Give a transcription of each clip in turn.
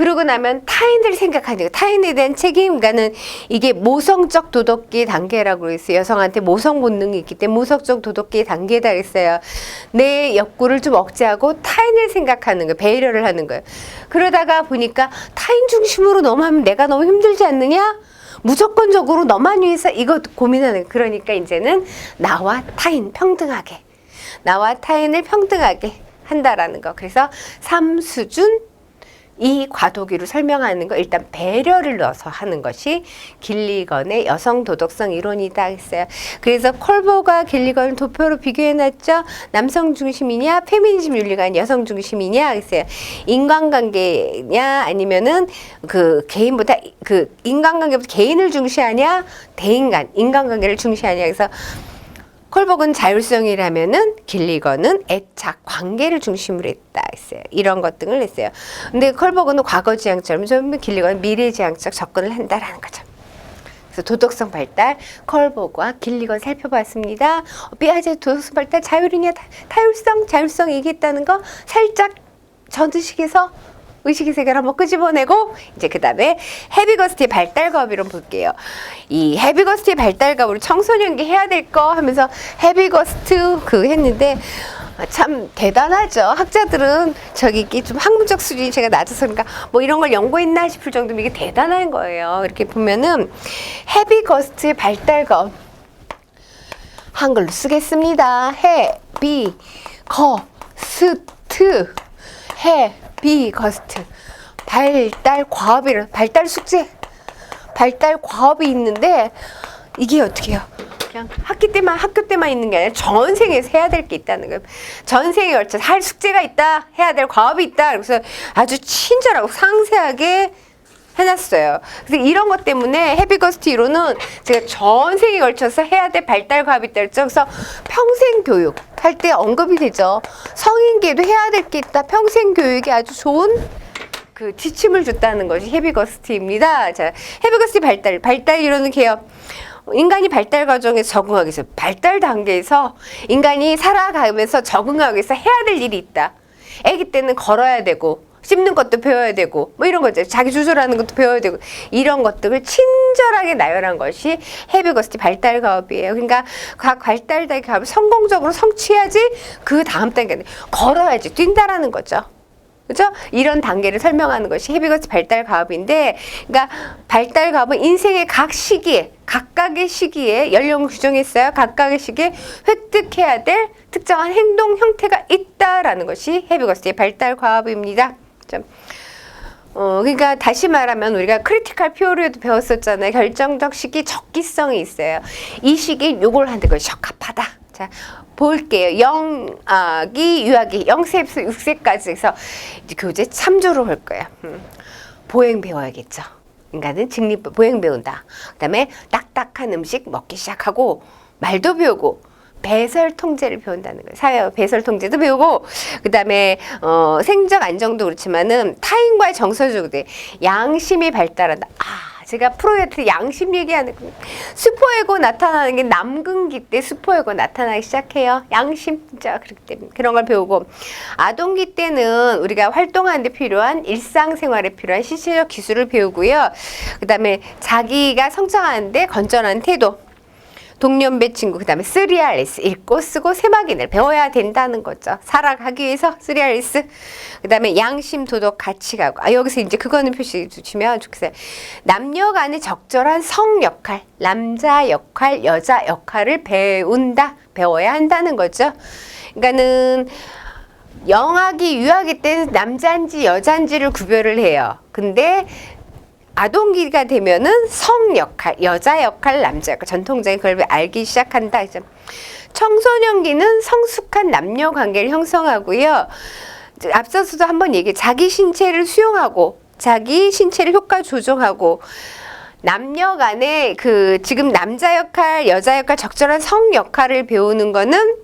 그러고 나면 타인을 생각하는 거, 타인에 대한 책임. 그러니까는 이게 모성적 도덕기 단계라고 그랬어요. 여성한테 모성 본능이 있기 때문에 모성적 도덕기 단계다 그랬어요. 내 욕구를 좀 억제하고 타인을 생각하는 거, 배려를 하는 거예요. 그러다가 보니까 타인 중심으로 너무 하면 내가 너무 힘들지 않느냐? 무조건적으로 너만 위해서 이거 고민하는. 그러니까 이제는 나와 타인 평등하게, 나와 타인을 평등하게 한다라는 거. 그래서 3수준 이 과도기로 설명하는 거, 일단 배려를 넣어서 하는 것이 길리건의 여성 도덕성 이론이다 했어요. 그래서 콜보가 길리건을 도표로 비교해놨죠. 남성 중심이냐 페미니즘 윤리가 여성 중심이냐 했어요. 인간관계냐 아니면은 그 개인보다 그 인간관계보다 개인을 중시하냐 대인간 인간관계를 중시하냐. 그래서 콜복은 자율성이라면은 길리건은 애착, 관계를 중심으로 했다 했어요. 이런 것 등을 했어요. 근데 콜복은 과거지향처럼 좀 길리건은 미래지향적 접근을 한다라는 거죠. 그래서 도덕성 발달, 콜복과 길리건 살펴봤습니다. 삐아제 도덕성 발달, 자율이냐, 타율성, 자율성 얘기했다는 거 살짝 전의식에서 의식의 세계를 한번 끄집어내고 이제 그 다음에 헤비거스트의 발달과업 이론 볼게요. 이 헤비거스트의 발달과업으로 청소년기 해야 될 거 하면서 헤비거스트 그 했는데 참 대단하죠. 학자들은 저기 좀 학문적 수준이 제가 낮아서 그러니까 뭐 이런 걸 연구했나 싶을 정도면 이게 대단한 거예요. 이렇게 보면은 헤비거스트의 발달과업 한글로 쓰겠습니다. 헤비거스트 헤비거스트 발달 과업이라 발달 숙제 발달 과업이 있는데 이게 어떻게 해요? 그냥 학교 때만 있는 게 아니라 전생에서 해야 될 게 있다는 거예요. 전생에 걸쳐서 할 숙제가 있다, 해야 될 과업이 있다. 그래서 아주 친절하고 상세하게 해놨어요. 그래서 이런 것 때문에 헤비거스트 이론은 제가 전생에 걸쳐서 해야 될 발달 과업이 있다. 그래서 평생 교육 할 때 언급이 되죠. 성인계도 해야 될 게 있다. 평생 교육에 아주 좋은 그 지침을 줬다는 것이 헤비거스트입니다. 자, 헤비거스트 발달 이론은 개요. 인간이 발달 과정에서 적응하기 위해서 발달 단계에서 인간이 살아가면서 적응하기 위해서 해야 될 일이 있다. 아기 때는 걸어야 되고 씹는 것도 배워야 되고 뭐 이런 거죠. 자기 조절하는 것도 배워야 되고 이런 것들을 친절하게 나열한 것이 헤비거스트 발달 과업이에요. 그러니까 각 발달 단계 과업을 성공적으로 성취해야지 그 다음 단계는 걸어야지 뛴다라는 거죠. 그죠? 이런 단계를 설명하는 것이 헤비거스트 발달 과업인데, 그러니까 발달 과업은 인생의 각 시기에, 각각의 시기에 연령을 규정했어요. 각각의 시기에 획득해야 될 특정한 행동 형태가 있다라는 것이 헤비거스트의 발달 과업입니다. 그러니까 다시 말하면 우리가 크리티컬 피오리에도 배웠었잖아요. 결정적 시기 적기성이 있어요. 이 시기에 요걸 하는 것이 적합하다. 자, 볼게요. 영아기, 유아기, 0세에서 6세까지 해서 이제 교재 3조로 볼 거예요. 보행 배워야겠죠. 인간은 직립 보행 배운다. 그다음에 딱딱한 음식 먹기 시작하고 말도 배우고 배설 통제를 배운다는 거예요. 사회 배설 통제도 배우고 그다음에 생적 안정도 그렇지만은 타인과의 정서적 양심이 발달한다. 제가 프로이트 양심 얘기하는 슈퍼에고 나타나는 게 남근기 때 슈퍼에고 나타나기 시작해요. 양심 진짜 그렇기 때문에 그런 걸 배우고 아동기 때는 우리가 활동하는 데 필요한 일상생활에 필요한 실질적 기술을 배우고요. 그다음에 자기가 성장하는데 건전한 태도 동년배 친구, 그 다음에 3RS, 읽고 쓰고 세마기를 배워야 된다는 거죠. 살아가기 위해서 3RS. 그 다음에 양심, 도덕, 가치가. 여기서 이제 그거는 표시 주시면 좋겠어요. 남녀 간의 적절한 성 역할, 남자 역할, 여자 역할을 배운다, 배워야 한다는 거죠. 그러니까는 영아기, 유아기 때는 남자인지 여자인지를 구별을 해요. 근데 아동기가 되면은 성 역할, 여자 역할, 남자 역할, 전통적인 그걸 알기 시작한다. 청소년기는 성숙한 남녀 관계를 형성하고요. 앞서서도 한번 얘기해. 자기 신체를 수용하고, 자기 신체를 효과 조정하고, 남녀 간에 지금 남자 역할, 여자 역할, 적절한 성 역할을 배우는 거는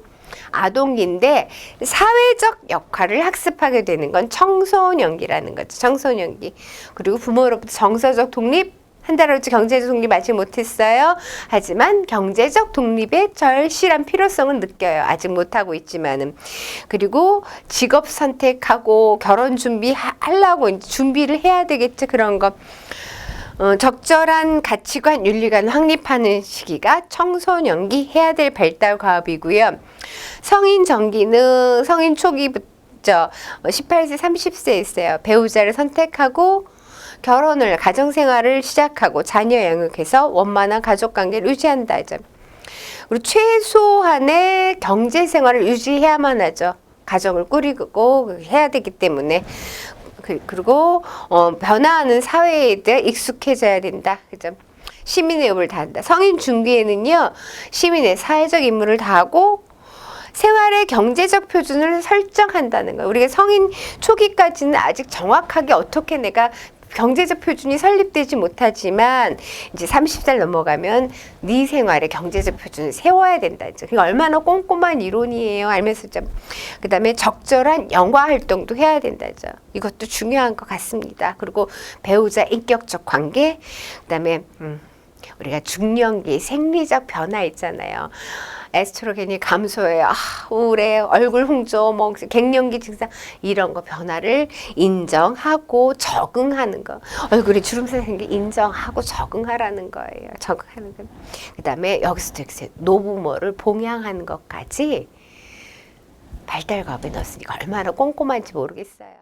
아동기인데 사회적 역할을 학습하게 되는 건 청소년기라는 거죠. 청소년기. 그리고 부모로부터 정서적 독립 달러치 경제적 독립 아직 못했어요. 하지만 경제적 독립의 절실한 필요성은 느껴요. 아직 못하고 있지만은. 그리고 직업 선택하고 결혼 준비하려고 준비를 해야 되겠죠. 그런 거. 적절한 가치관, 윤리관을 확립하는 시기가 청소년기 해야 될 발달 과업이고요. 성인 전기는 성인 초기부터 18세, 30세 있어요. 배우자를 선택하고 결혼을, 가정생활을 시작하고 자녀 양육해서 원만한 가족관계를 유지한다죠. 그리고 최소한의 경제생활을 유지해야만 하죠. 가정을 꾸리고 해야 되기 때문에. 그리고 변화하는 사회에 대해 익숙해져야 된다. 그죠? 시민의 의무를 다한다. 성인 중기에는요, 시민의 사회적 임무를 다하고 생활의 경제적 표준을 설정한다는 거예요. 우리가 성인 초기까지는 아직 정확하게 어떻게 내가 경제적 표준이 설립되지 못하지만 이제 30살 넘어가면 네 생활의 경제적 표준을 세워야 된다. 그게 얼마나 꼼꼼한 이론이에요. 알면서 좀 그다음에 적절한 영화 활동도 해야 된다죠. 이것도 중요한 것 같습니다. 그리고 배우자 인격적 관계, 그다음에 우리가 중년기 생리적 변화 있잖아요. 에스트로겐이 감소해요. 우울해, 얼굴 홍조, 뭐 갱년기 증상 이런 거 변화를 인정하고 적응하는 거. 얼굴에 주름살 생기 인정하고 적응하라는 거예요. 적응하는 거. 그다음에 여기서 되게 노부모를 봉양하는 것까지 발달 과업에 넣었으니까 얼마나 꼼꼼한지 모르겠어요.